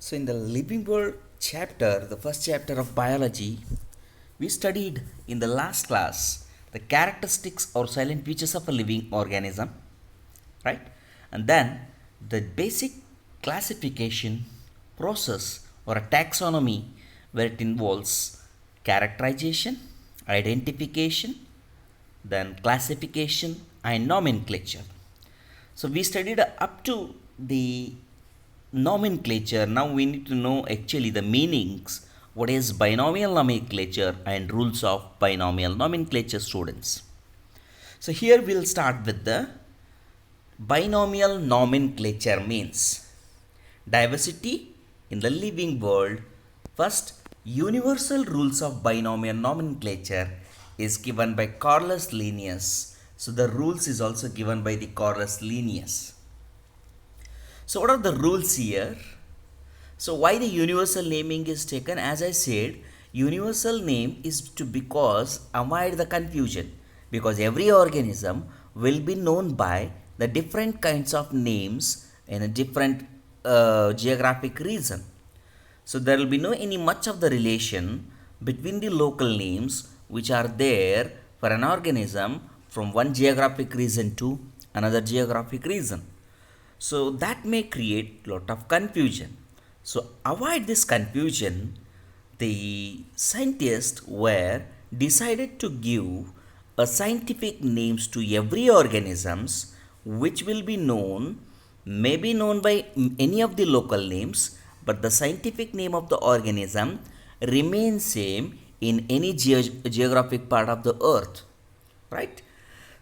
So, in the Living World chapter, the first chapter of biology, we studied in the last class the characteristics or silent features of a living organism, right? And then the basic classification process or a taxonomy where it involves characterization, identification, then classification and nomenclature. So we studied up to the nomenclature. Now we need to know actually the meanings. What is binomial nomenclature and rules of binomial nomenclature, students? So here we'll start with the binomial nomenclature means diversity in the living world. First, universal rules of binomial nomenclature is given by Carolus Linnaeus. So the rules is also given by the Carolus Linnaeus. So what are the rules here? So why the universal naming is taken? As I said, universal name is to because avoid the confusion, because every organism will be known by the different kinds of names in a different geographic region. So there will be no any much of the relation between the local names which are there for an organism from one geographic region to another geographic region. So that may create lot of confusion. So avoid this confusion, the scientists were decided to give a scientific names to every organisms which will be known, may be known by any of the local names, but the scientific name of the organism remains same in any geographic part of the earth, right?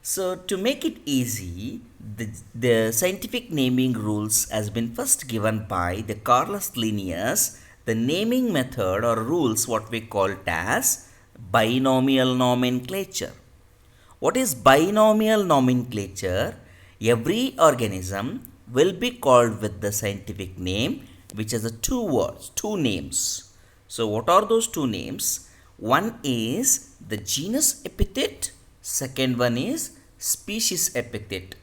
So to make it easy, the scientific naming rules has been first given by the Carolus Linnaeus. The naming method or rules what we call it as binomial nomenclature. What is binomial nomenclature? Every organism will be called with the scientific name which has a two words, two names. So what are those two names? One is the genus epithet, second one is species epithet.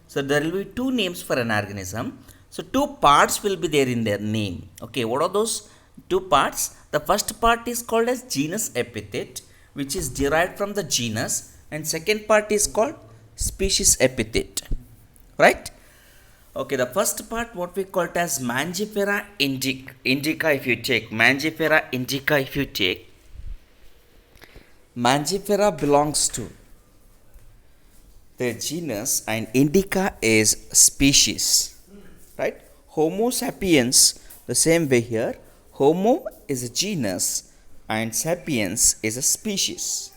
So there will be two names for an organism. So two parts will be there in their name. Okay, what are those two parts? The first part is called as genus epithet, which is derived from the genus, and second part is called species epithet, right? Okay, the first part what we call it as Mangifera indica. If you take Mangifera indica, if you take Mangifera belongs to the genus and indica is species, right? Homo sapiens, the same way here, Homo is a genus and sapiens is a species.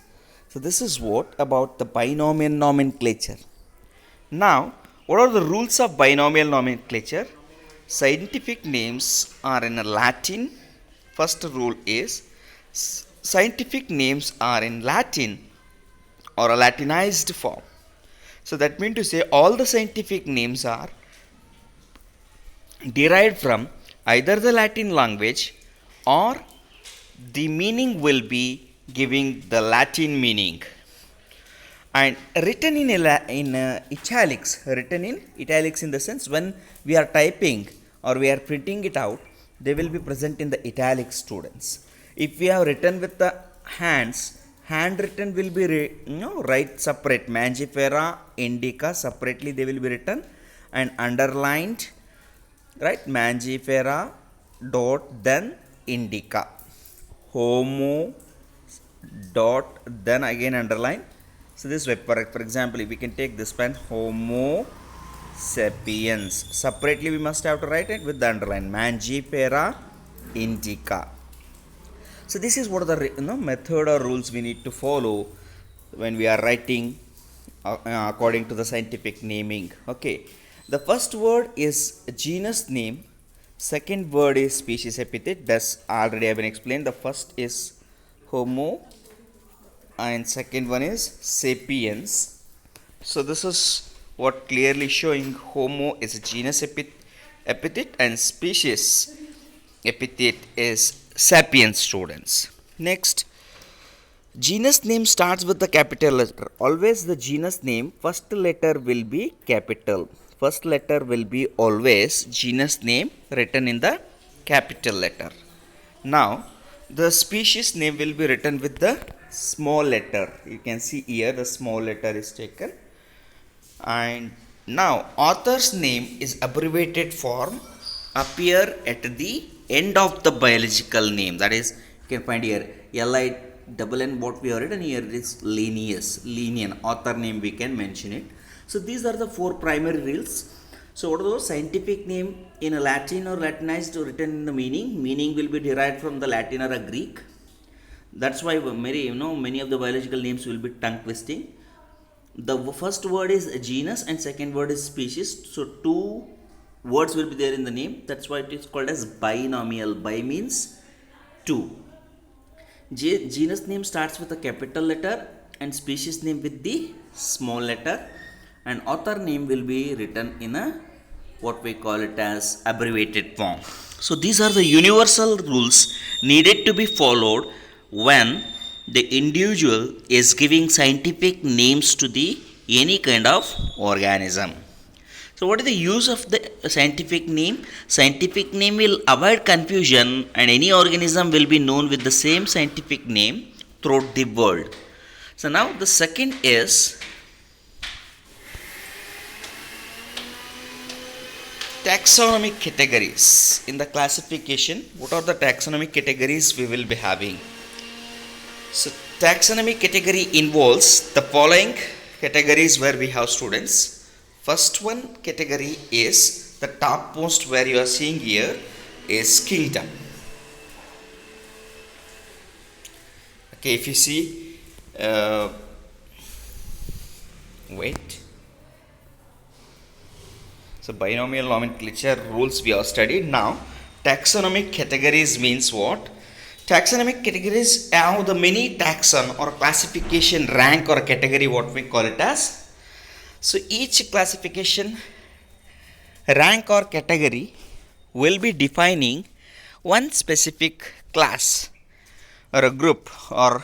So this is what about the binomial nomenclature. Now what are the rules of binomial nomenclature? Scientific names are in Latin. First rule is scientific names are in Latin or a Latinized form. So that means to say all the scientific names are derived from either the Latin language or the meaning will be giving the Latin meaning. And written in italics, written in italics in the sense when we are typing or we are printing it out, they will be present in the italic, students. If we have written with the hands, handwritten will be right separate. Mangifera indica separately they will be written and underlined, right? Mangifera dot then indica, Homo dot then again underline. So this way, for example, if we can take this pen, Homo sapiens. Separately we must have to write it with the underline, Mangifera indica. So this is what are the method or rules we need to follow when we are writing according to the scientific naming. Okay, the first word is genus name, second word is species epithet. That's already have been explained. The first is Homo and second one is sapiens. So this is what clearly showing Homo is a genus epithet and species epithet is sapiens, students. Next, genus name starts with the capital letter. Always the genus name first letter will be capital. First letter will be always genus name written in the capital letter. Now, the species name will be written with the small letter. You can see here the small letter is taken. And now, author's name is abbreviated form appear at the end of the biological name. That is, you can find here Li double N, what we have written here is Linnean author name, we can mention it. So these are the four primary rules. So what are those? Scientific name in a Latin or Latinized written in the meaning will be derived from the Latin or a Greek. That's why many of the biological names will be tongue twisting. The first word is genus and second word is species, so two words will be there in the name. That's why it is called as binomial. Bi means two. Genus name starts with a capital letter and species name with the small letter, and author name will be written in a what we call it as abbreviated form. So these are the universal rules needed to be followed when the individual is giving scientific names to the any kind of organism. So what is the use of the scientific name? Scientific name will avoid confusion and any organism will be known with the same scientific name throughout the world. So now the second is taxonomic categories. In the classification, what are the taxonomic categories we will be having? So taxonomic category involves the following categories where we have students. First one category is the topmost where you are seeing here is kingdom. Okay, if you see, wait. So binomial nomenclature rules we have studied. Now taxonomic categories means what? Taxonomic categories have the many taxon or classification rank or category, what we call it as. So each classification rank or category will be defining one specific class or a group or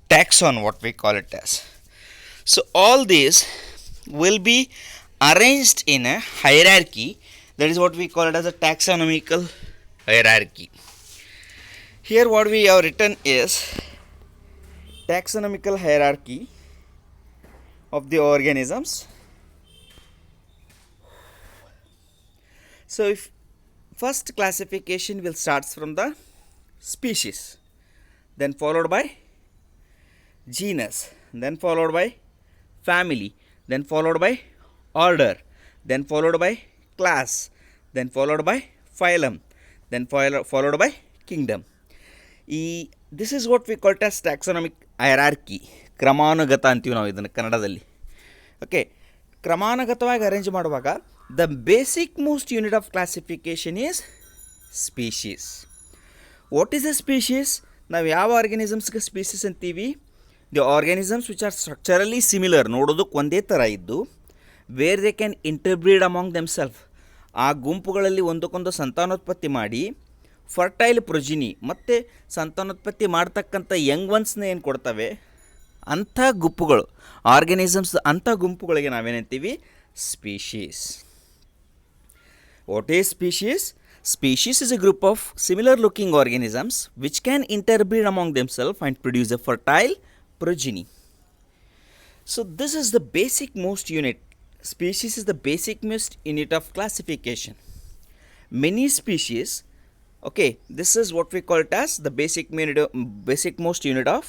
taxon, what we call it as. So all these will be arranged in a hierarchy. That is what we call it as a taxonomical hierarchy. Here what we have written is taxonomical hierarchy of the organisms. So if first classification will starts from the species, then followed by genus, then followed by family, then followed by order, then followed by class, then followed by phylum, then followed by kingdom. This is what we call it as taxonomic hierarchy. ಕ್ರಮಾನುಗತ ಅಂತೀವಿ ನಾವು ಇದನ್ನು ಕನ್ನಡದಲ್ಲಿ. Okay, ಕ್ರಮಾನುಗತವಾಗಿ arrange ಮಾಡುವಾಗ the basic most unit of classification is species. What is a species? ನಾವು ಯಾವ ಆರ್ಗ್ಯಾನಿಸಮ್ಸ್ಗೆ species ಅಂತೀವಿ? The organisms which are structurally similar, ನೋಡೋದಕ್ಕೆ ಒಂದೇ ಥರ ಇದ್ದು, where they can ಇಂಟರ್ಬ್ರೀಡ್ among themself, ಆ ಗುಂಪುಗಳಲ್ಲಿ ಒಂದಕ್ಕೊಂದು ಸಂತಾನೋತ್ಪತ್ತಿ ಮಾಡಿ ಫರ್ಟೈಲ್ ಪ್ರೊಜಿನಿ ಮತ್ತು ಸಂತಾನೋತ್ಪತ್ತಿ ಮಾಡ್ತಕ್ಕಂಥ ಯಂಗ್ ಒನ್ಸ್ನ ಏನು ಕೊಡ್ತವೆ ಅಂಥ ಗುಂಪುಗಳು, ಆರ್ಗ್ಯಾನಿಸಮ್ಸ್ ಅಂಥ ಗುಂಪುಗಳಿಗೆ ನಾವೇನಂತೀವಿ? Species. What is species? Species is a group of similar looking organisms which can interbreed among themselves and produce a fertile progeny. So this is the basic most unit. Species is the basic most unit of classification. Many species, okay, this is what we call it as the basic most unit of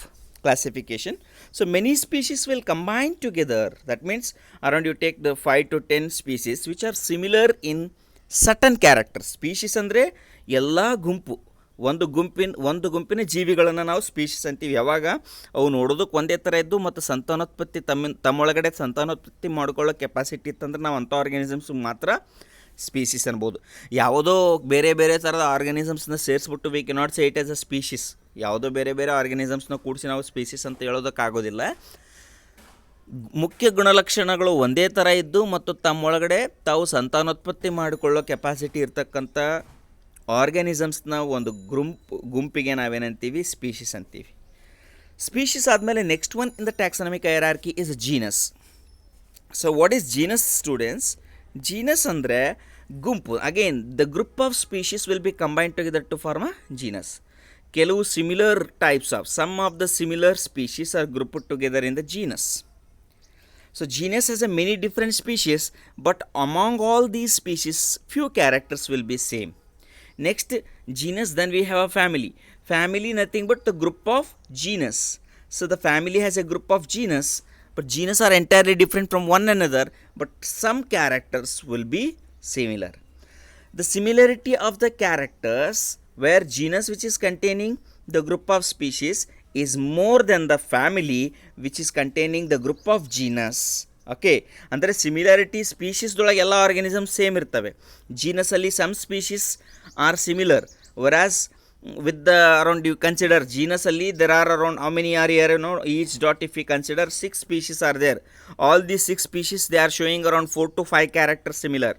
classification. So many species will combine together. That means around you take the 5 to 10 species which are similar in certain characters. Species ಅಂದರೆ ಎಲ್ಲ ಗುಂಪು, ಒಂದು ಗುಂಪಿನ ಜೀವಿಗಳನ್ನು ನಾವು species ಅಂತೀವಿ. ಯಾವಾಗ ಅವು ನೋಡೋದಕ್ಕೆ ಒಂದೇ ಥರ ಇದ್ದು ಮತ್ತು ಸಂತಾನೋತ್ಪತ್ತಿ ತಮ್ಮೊಳಗಡೆ ಸಂತಾನೋತ್ಪತ್ತಿ ಮಾಡ್ಕೊಳ್ಳೋ ಕೆಪಾಸಿಟಿ ಇತ್ತಂದ್ರೆ ನಾವು ಅಂಥ ಆರ್ಗ್ಯಾನಿಸಮ್ಸ್ ಮಾತ್ರ ಸ್ಪೀಶೀಸ್ ಅನ್ಬೋದು. ಯಾವುದೋ ಬೇರೆ ಬೇರೆ ಥರದ ಆರ್ಗ್ಯಾನಿಸಮ್ಸ್ನ ಸೇರಿಸ್ಬಿಟ್ಟು we can not say it as a species. ಯಾವುದೋ ಬೇರೆ ಬೇರೆ ಆರ್ಗ್ಯಾನಿಸಮ್ಸ್ನ ಕೂಡಿಸಿ ನಾವು ಸ್ಪೀಶೀಸ್ ಅಂತ ಹೇಳೋದಕ್ಕಾಗೋದಿಲ್ಲ. ಮುಖ್ಯ ಗುಣಲಕ್ಷಣಗಳು ಒಂದೇ ಥರ ಇದ್ದು ಮತ್ತು ತಮ್ಮೊಳಗಡೆ ತಾವು ಸಂತಾನೋತ್ಪತ್ತಿ ಮಾಡಿಕೊಳ್ಳೋ ಕೆಪಾಸಿಟಿ ಇರ್ತಕ್ಕಂಥ ಆರ್ಗ್ಯಾನಿಸಮ್ಸ್ನ ಒಂದು ಗುಂಪಿಗೆ ನಾವೇನಂತೀವಿ? ಸ್ಪೀಶೀಸ್ ಅಂತೀವಿ. ಸ್ಪೀಶೀಸ್ ಆದಮೇಲೆ next one in the taxonomic hierarchy is genus. So what is genus students? Genus ಅಂದರೆ ಗುಂಪು again the group of species will be combined together to form a genus. ಕೆಲವು similar types of some of the similar species are grouped together in the genus. So genus has a many different species, but among all these species, few characters will be same. Next genus, then we have a family. Family nothing but the group of genus. So the family has a group of genus, but genus are entirely different from one another, but some characters will be similar. The similarity of the characters where genus which is containing the group of species is more than the family which is containing the group of genus. Okay ಅಂದರೆ similarity ಸ್ಪೀಷೀಸ್ದೊಳಗೆ ಎಲ್ಲ organism same ಇರ್ತವೆ. ಜೀನಸಲ್ಲಿ some species are similar, whereas with the around you consider genus alli there are around how many are here, you know, each dot if we consider 6 species are there. All these 6 species they are showing around 4 to 5 characters similar.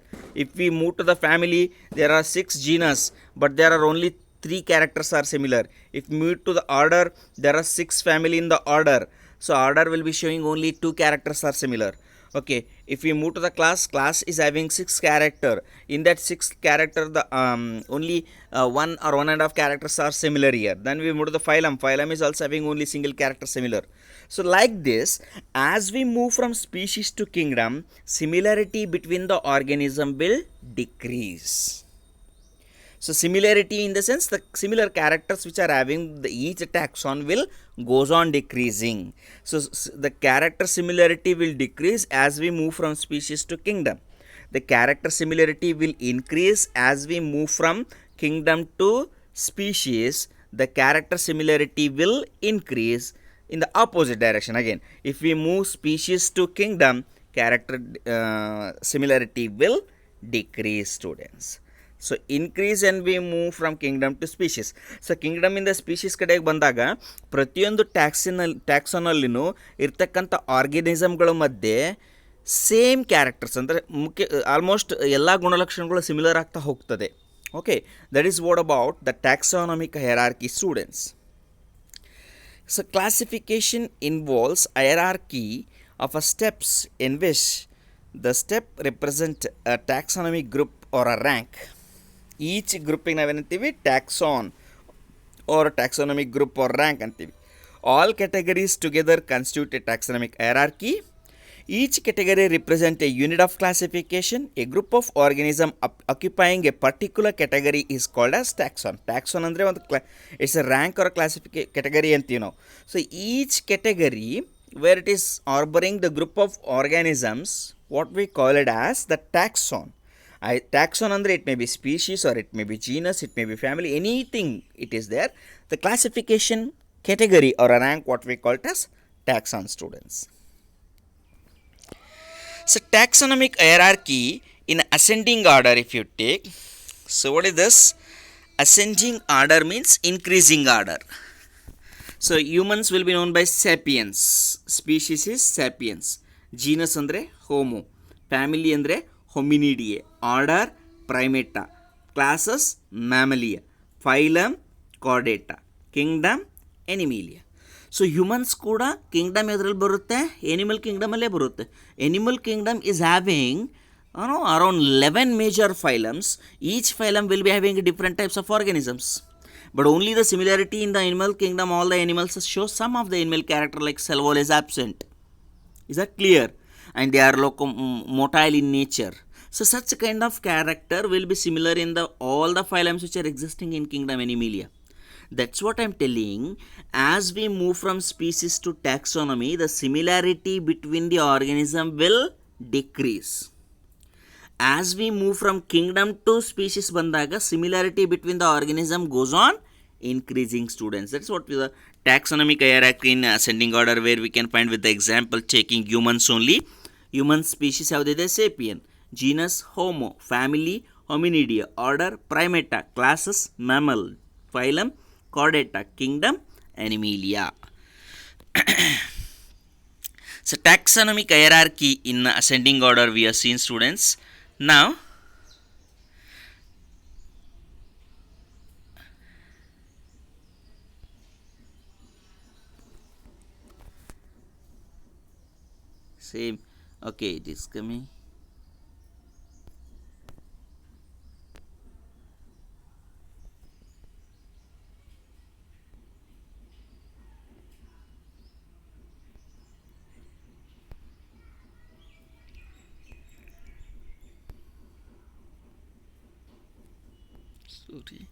If we move to the family there are 6 genus but there are only 3 characters are similar. If we move to the order there are 6 family in the order, so order will be showing only 2 characters are similar. Okay, if we move to the class is having 6 character. In that 6 character the only 1 or 1.5 characters are similar here. Then we move to the phylum is also having only single character similar. So like this, as we move from species to kingdom, similarity between the organism will decrease. So similarity in the sense the similar characters which are having the each taxon will goes on decreasing. So the character similarity will decrease as we move from species to kingdom. The character similarity will increase as we move from kingdom to species. The character similarity will increase in the opposite direction. Again, if we move species to kingdom, character similarity will decrease, students. So increase and we move from kingdom to species. So ಕಿಂಗ್ಡಮಿಂದ species ಕಡೆಗೆ ಬಂದಾಗ ಪ್ರತಿಯೊಂದು ಟ್ಯಾಕ್ಸನಲ್ಲಿನೂ ಇರ್ತಕ್ಕಂಥ ಆರ್ಗ್ಯಾನಿಸಮ್ಗಳ ಮಧ್ಯೆ same characters ಅಂದರೆ ಮುಖ್ಯ almost ಎಲ್ಲ ಗುಣಲಕ್ಷಣಗಳು ಸಿಮಿಲರ್ ಆಗ್ತಾ ಹೋಗ್ತದೆ. Okay, that is what about the taxonomic hierarchy, students. So classification involves hierarchy of a steps in which the step represent a taxonomic group or a rank. Each grouping ನಾವೇನಂತೀವಿ taxon or taxonomic group or rank ಅಂತೀವಿ. All categories together constitute a taxonomic hierarchy. Each category represents a unit of classification. A group of organism occupying a particular category is called as taxon. Taxon ಅಂದರೆ ಒಂದು it's a rank or a classification category ಅಂತೀವಿ ನಾವು. So each category where it is harboring the group of organisms, what we call it as the taxon. Taxon andre it may be species or it may be genus, it may be family, anything it is there. The classification category or a rank what we call it as taxon, students. So taxonomic hierarchy in ascending order if you take. So what is this? Ascending order means increasing order. So humans will be known by sapiens. Species is sapiens. Genus andre homo. Family andre hominidae. Order primata. Classes mammalia. Phylum chordata. Kingdom animalia. So humans ಕೂಡ Kingdom ಎದ್ರಲ್ಲಿ ಬರುತ್ತೆ, animal ಕಿಂಗ್ಡಮಲ್ಲೇ ಬರುತ್ತೆ. Animal Kingdom is having around 11 major phylums. Each phylum will be having different types of organisms. But only the similarity in the animal kingdom, all the animals show some of the animal character like cell wall is absent. Is that clear? And they are motile in nature. So such kind of character will be similar in all the phylums which are existing in kingdom Animalia. That's what I am telling. As we move from species to taxonomy, the similarity between the organism will decrease. As we move from kingdom to species bandaga, similarity between the organism goes on increasing, students. That's what the taxonomic hierarchy in ascending order, where we can find with the example taking humans only. Human species have the sapien, genus homo, family hominidae, order primata, classes mammal, phylum chordata, kingdom animalia. So taxonomic hierarchy in ascending order we have seen, students. Now same, okay, it is coming. Sorry.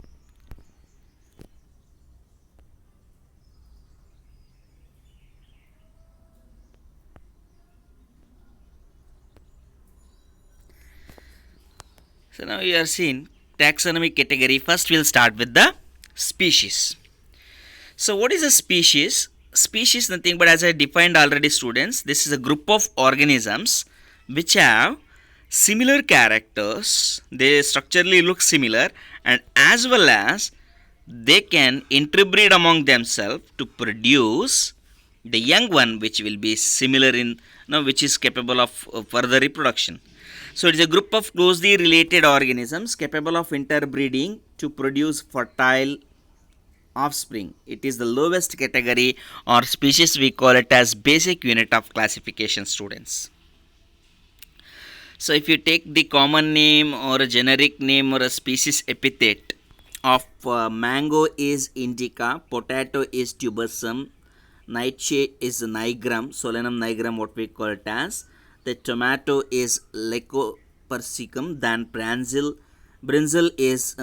So now you are seeing taxonomic category. First we'll start with the species. So what is a species? Species nothing but, as I defined already students, this is a group of organisms which have similar characters. They structurally look similar, and as well as they can interbreed among themselves to produce the young one which will be similar in which is capable of further reproduction. So it is a group of closely related organisms capable of interbreeding to produce fertile offspring. It is the lowest category or species. We call it as basic unit of classification, students. So if you take the common name or a generic name or a species epithet of mango is indica, potato is tubersum, nightshade is nigrum, solanum nigrum what we call it as, the tomato is Lycopersicum, then brinjal is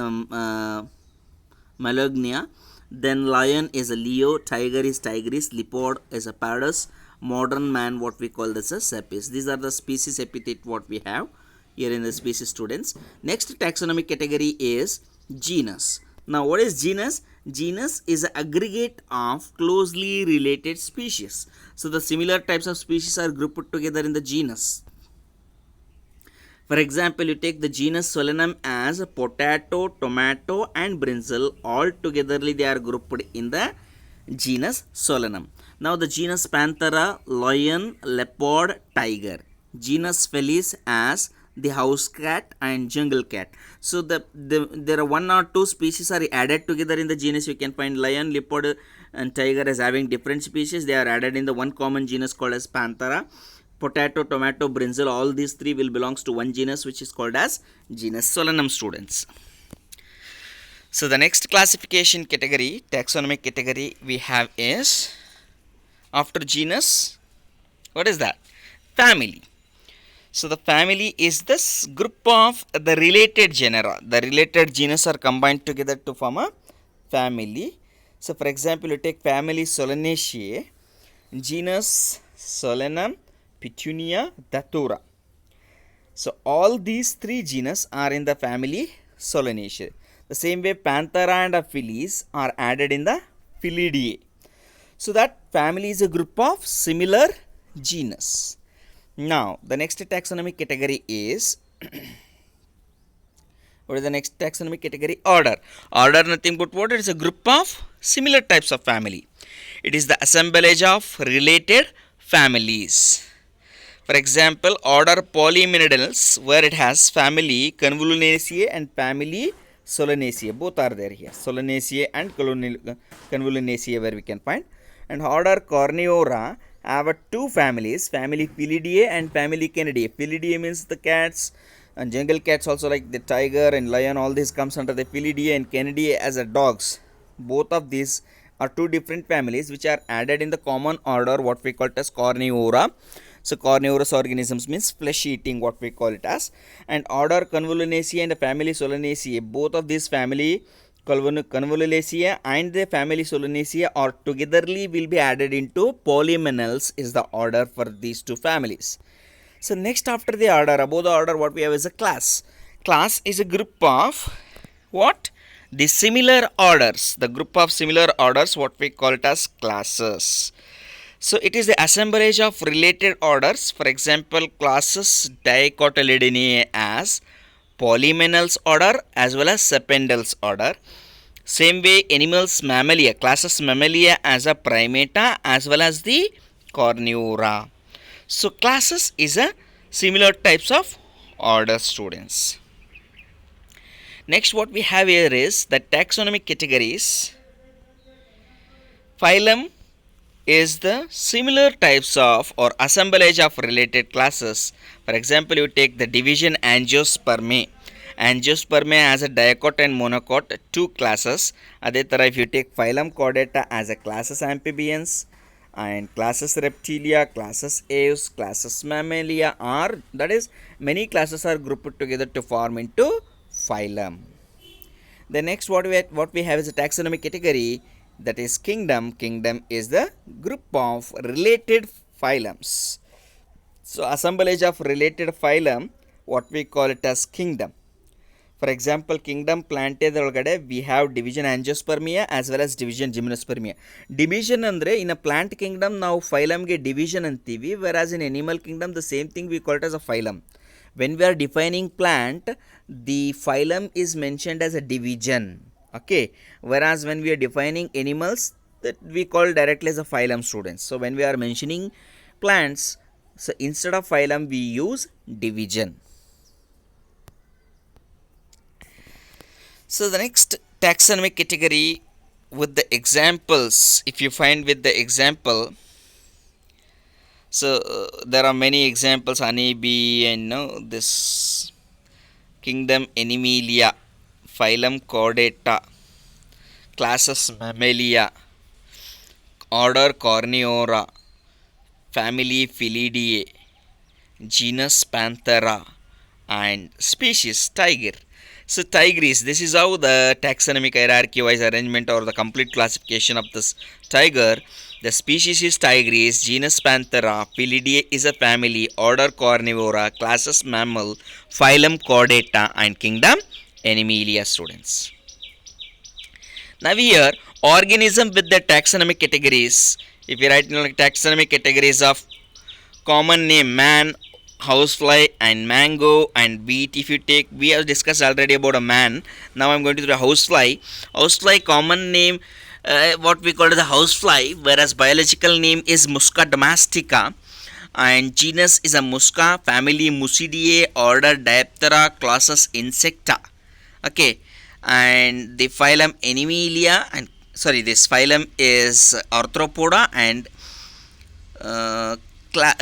Malagnia, then lion is a Leo, tiger is Tigris, leopard is a Parus, modern man what we call this as Cepis. These are the species epithet what we have here in the species, students. Next taxonomic category is genus. Now what is genus? Genus is an aggregate of closely related species. So the similar types of species are grouped together in the genus. For example, you take the genus Solanum as potato, tomato and brinjal. All togetherly they are grouped in the genus Solanum. Now the genus Panthera, lion, leopard, tiger. Genus Felis as the house cat and jungle cat. So there are one or two species are added together in the genus. You can find lion, leopard and tiger as having different species. They are added in the one common genus called as Panthera. Potato, tomato, brinjal, all these three will belongs to one genus which is called as genus Solanum, students. So the next classification category, taxonomic category we have is, after genus, what is that? Family. So the family is this group of the related genera. The related genus are combined together to form a family. So for example, you take family Solanaceae, genus Solanum, Petunia, Datura. So all these three genus are in the family Solanaceae. The same way Panthera and Felis are added in the Felidae. So that family is a group of similar genus. Now the next taxonomic category is what is the next taxonomic category? Order. Order nothing but what? It is a group of similar types of family. It is the assemblage of related families. For example, order Polymenidales, where it has family Convolvulaceae and family Solanaceae. Both are there here. Solanaceae and Convolvulaceae where we can find. And order Carnivora have two families, family Felidae and family Canidae. Felidae means the cats, and jungle cats also, like the tiger and lion, all this comes under the Felidae, and Canidae as a dogs. Both of these are two different families which are added in the common order what we call it as Carnivora. So carnivorous organisms means flesh eating what we call it as. And order Convolvulaceae and the family Solanaceae, both of these family Convolvulaceae and the family Solanaceae are togetherly will be added into Polymenales is the order for these two families. So next after the order, above the order what we have is a class. Class is a group of what? The similar orders. The group of similar orders what we call it as classes. So it is the assemblage of related orders. For example, classes Dicotyledonea as Polymenals order as well as Sependals order. Same way animals Mammalia, classes Mammalia as a Primata as well as the Carnivora. So classes is a similar types of order, students. Next what we have here is the taxonomic categories. Phylum is the similar types of or assemblage of related classes. For example, you take the division Angiospermae. Angiospermae has a dicot and monocot, two classes. Adhe tara if you take phylum Chordata as a classes amphibians and classes Reptilia, classes Aves, classes Mammalia, are that is many classes are grouped together to form into phylum. The next what we have is a taxonomic category, that is kingdom. Kingdom is the group of related phylums. So assemblage of related phylum, what we call it as kingdom. For example, kingdom planteದೊಳಗಡೆ we have division angiospermia as well as division gymnospermia. Division ಅಂದರೆ in a plant kingdom ನಾವು phylumಗೆ division ಅಂತೀವಿ, whereas in animal kingdom the same thing we call it as a phylum. When we are defining plant, the phylum is mentioned as a division, okay, whereas when we are defining animals, that we call directly as a phylum, students. So when we are mentioning plants, so instead of phylum we use division. So the next taxonomic category with the examples, if you find with the example, so there are many examples, honeybee and this kingdom Animalia, phylum Chordata, classes Mammalia, order Corneora, family Felidae, genus Panthera, and species tiger. So tigris, this is how the taxonomic hierarchy wise arrangement or the complete classification of this tiger. The species is tigris, genus Panthera, Felidae is a family, order Carnivora, classes mammal, phylum Chordata, and kingdom Animalia, students. Now here organism with the taxonomic categories, if you write taxonomic categories of common name man, housefly, and mango and beet, if you take, we have discussed already about a man. Now I'm going to do the housefly. Housefly common name, what we call the housefly, whereas biological name is Musca domestica, and genus is a Musca, family Musidae, order Diaptera, classes Insecta, okay, and the phylum Animalia, and sorry, this phylum is Arthropoda, and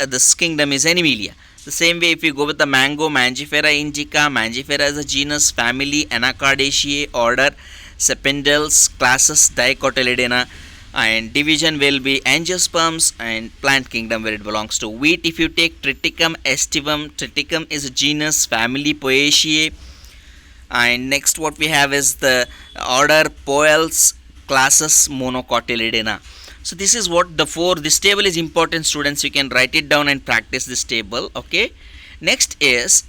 this kingdom is Animalia. The same way, if you go with the mango, Mangifera indica, Mangifera is a genus, family Anacardiaceae, order Sependales, classes Dicotyledona, and division will be Angiosperms, and plant kingdom where it belongs to. Wheat, if you take Triticum aestivum, Triticum is a genus, family Poaceae, and next what we have is the order Poales, classes Monocotyledona. So this is what the four, this table is important, students, you can write it down and practice this table, okay. Next is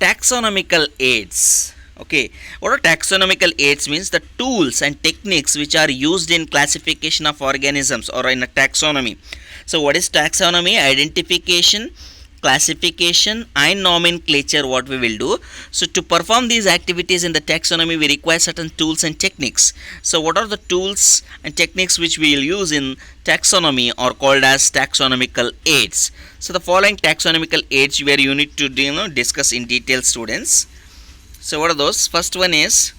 taxonomical aids, okay. What are taxonomical aids means? The tools and techniques which are used in classification of organisms or in a taxonomy. So what is taxonomy? Identification, classification, and nomenclature, what we will do. So to perform these activities in the taxonomy, we require certain tools and techniques. So what are the tools and techniques which we will use in taxonomy are called as taxonomical aids. So the following taxonomical aids where you need to discuss in detail, students. So what are those? First one is,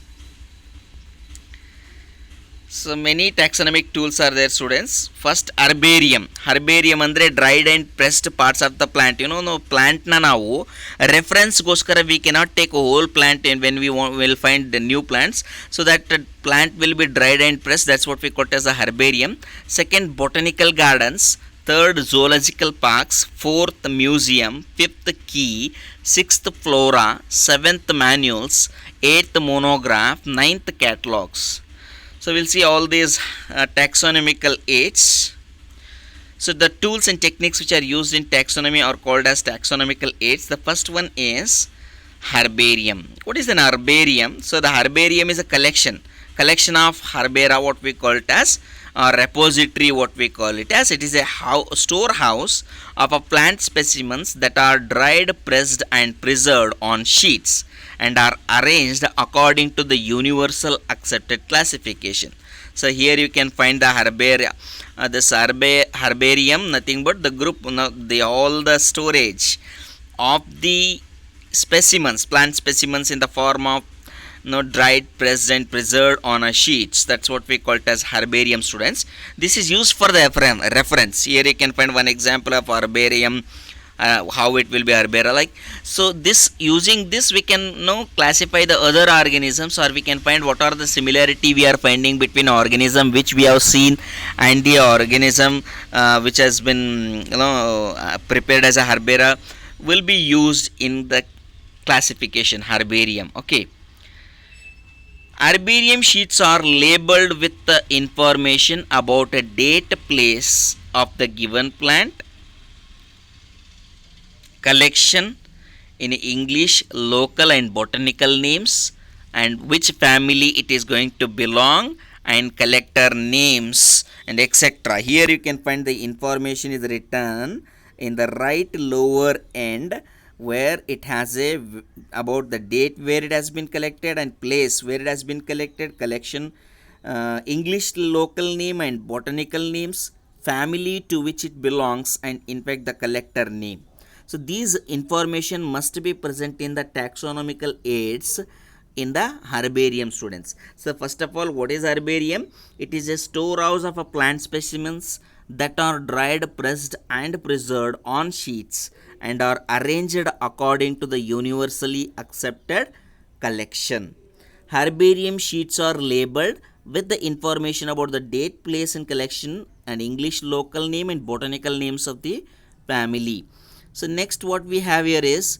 so many taxonomic tools are there, students. First, herbarium. Herbarium andre dried and pressed parts of the plant. No plant na ನಾವು reference goskara we cannot take a whole plant, and when we will find the new plants, so that plant will be dried and pressed. That's what we call as a herbarium. Second, botanical gardens. Third, zoological parks. Fourth, museum. Fifth, key. Sixth, flora. Seventh, manuals. Eighth, monograph. Ninth, catalogs. So we'll see all these taxonomical aids. So the tools and techniques which are used in taxonomy are called as taxonomical aids. The first one is herbarium. What is an herbarium? So the herbarium is a collection of herbera, what we call it as, or repository, what we call it as. It is a storehouse of a plant specimens that are dried, pressed, and preserved on sheets and are arranged according to the universal accepted classification. So here you can find the herbaria. This herbarium, nothing but the group, all the storage of the specimens, plant specimens in the form of dried, pressed, and preserved on a sheets. That's what we call it as herbarium, students. This is used for the reference. Here you can find one example of herbarium, how it will be herbera like. So this, using this we can classify the other organisms, or we can find what are the similarity we are finding between organism which we have seen and the organism which has been prepared as a herbera will be used in the classification herbarium, okay. Herbarium sheets are labeled with the information about a date, place of the given plant, collection in English, local and botanical names, and which family it is going to belong, and collector names, and etc. Here you can find the information is written in the right lower end, where it has about the date where it has been collected and place where it has been collected, collection, English local name and botanical names, family to which it belongs, and in fact the collector name. So these information must be present in the taxonomical aids in the herbarium, students. So first of all, what is herbarium? It is a storehouse of a plant specimens that are dried, pressed and preserved on sheets and are arranged according to the universally accepted collection. Herbarium sheets are labeled with the information about the date, place and collection, and English local name and botanical names of the family. So next what we have here is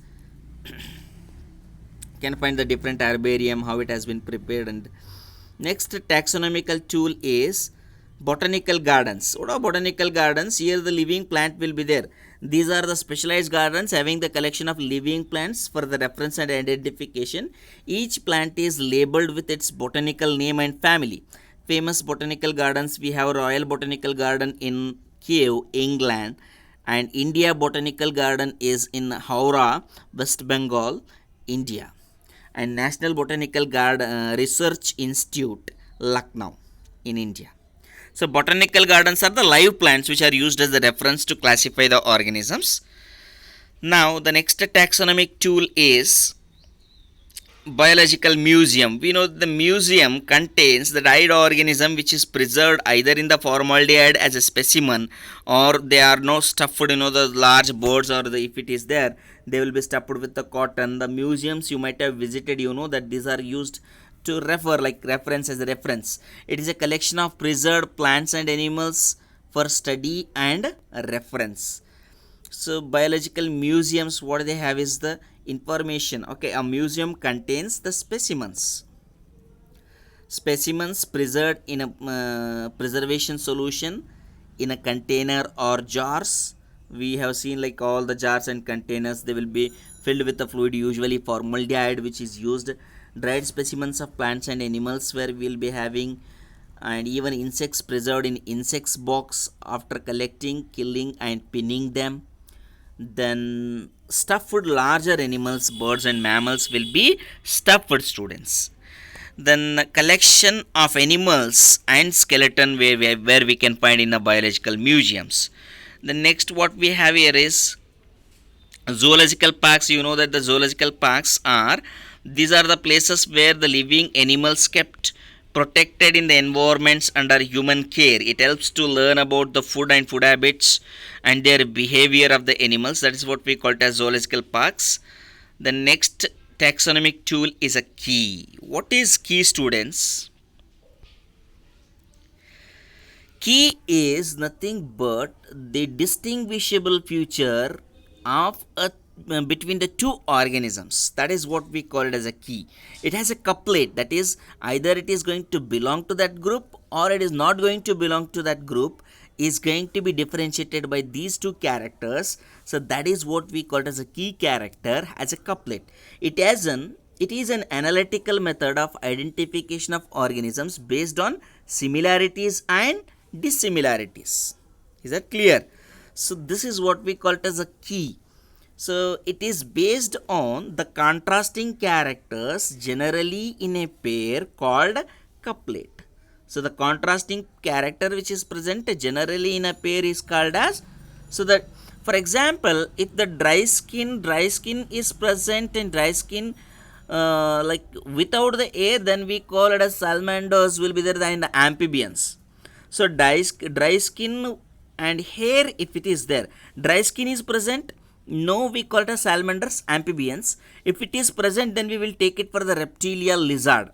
can find the different herbarium, how it has been prepared. And next taxonomical tool is botanical gardens. What are botanical gardens? Here the living plant will be there. These are the specialized gardens having the collection of living plants for the reference and identification. Each plant is labeled with its botanical name and family. Famous botanical gardens, we have Royal Botanical Garden in Kiev, England, and India Botanical Garden is in Howrah, West Bengal, India, and National Botanical Garden Research Institute, Lucknow, in India. So botanical gardens are the live plants which are used as the reference to classify the organisms. Now the next taxonomic tool is biological museum. We know the museum contains the died organism which is preserved either in the formaldehyde as a specimen, or they are no stuffed, the large birds, or if it is there, they will be stuffed with the cotton. The museums you might have visited, that these are used to refer, like reference as a reference. It is a collection of preserved plants and animals for study and reference. So biological museums, what they have is the information. Okay, a museum contains the specimens preserved in a preservation solution in a container or jars. We have seen like all the jars and containers, they will be filled with the fluid, usually formaldehyde, which is used. Dried specimens of plants and animals where we will be having, and even insects preserved in insects box after collecting, killing and pinning them. Then stuffed larger animals, birds and mammals will be stuffed, students. Then collection of animals and skeleton where we can find in the biological museums. The next what we have here is zoological parks. You know that the zoological parks are, these are the places where the living animals kept protected in the environments under human care. It helps to learn about the food and food habits and their behavior of the animals. That is what we call it as zoological parks. The next taxonomic tool is a key. What is key, students? Key is nothing but the distinguishable feature of between the two organisms. That is what we call it as a key. It has a couplet, that is either it is going to belong to that group or it is not going to belong to that group, is going to be differentiated by these two characters. So that is what we call it as a key character, as a couplet. It is an analytical method of identification of organisms based on similarities and dissimilarities. Is that clear? So this is what we call it as a key. So it is based on the contrasting characters generally in a pair called couplet. So the contrasting character which is present generally in a pair is called as, so that for example, if the dry skin is present and dry skin like without the air, then we call it as salamanders will be there in the amphibians. So dry skin and hair, if it is there, dry skin is present, no, we call it as salamanders, amphibians. If it is present, then we will take it for the reptilian lizard.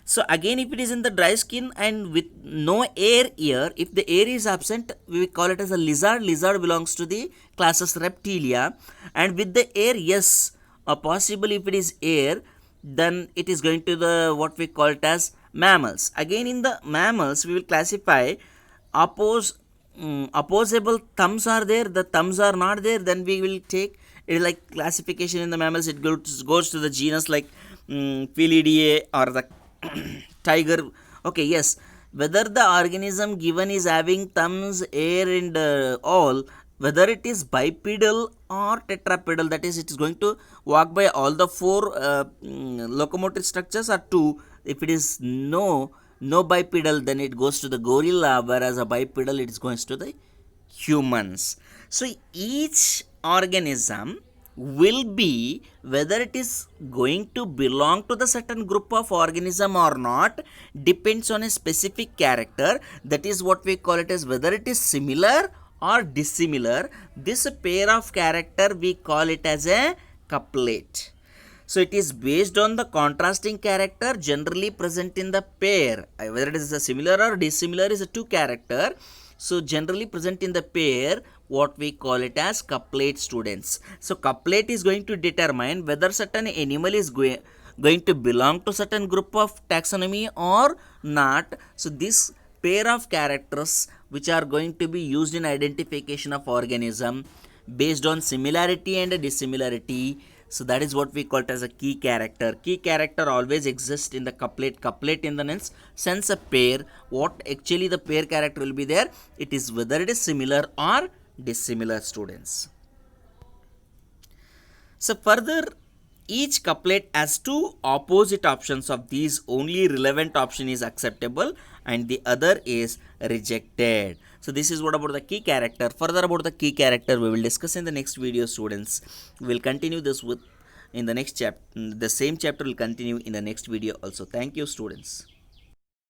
So again, if it is in the dry skin and with no air here, if the air is absent, we will call it as a lizard. Lizard belongs to the classes reptilia. And with the air, yes, or possibly if it is air, then it is going to the what we call it as mammals. Again, in the mammals we will classify opposable thumbs are there, the thumbs are not there, then we will take it is like classification in the mammals. It goes to the genus like Felidae or the tiger. Okay, yes, whether the organism given is having thumbs, air, and all, whether it is bipedal or tetrapedal, that is it is going to walk by all the four locomotive structures, or two. If it is no bipedal, then it goes to the gorilla, whereas a bipedal it is going to the humans. So each organism will be, whether it is going to belong to the certain group of organism or not, depends on a specific character. That is what we call it as whether it is similar or dissimilar. This pair of character we call it as a couplet. So it is based on the contrasting character generally present in the pair. Whether it is a similar or dissimilar is a two character. So generally present in the pair, what we call it as couplet, students. So couplet is going to determine whether certain animal is going to belong to certain group of taxonomy or not. So this pair of characters which are going to be used in identification of organism based on similarity and dissimilarity. So that is what we call it as a key character. Key character always exists in the couplet. Couplet in the sense a pair. What actually the pair character will be there? It is whether it is similar or dissimilar, students. So further, each couplet has two opposite options. Of these, only relevant option is acceptable and the other is rejected. So this is what about the key character. Further about the key character we will discuss in the next video, students. We will continue this with in the next chapter. The same chapter will continue in the next video also. Thank you, students.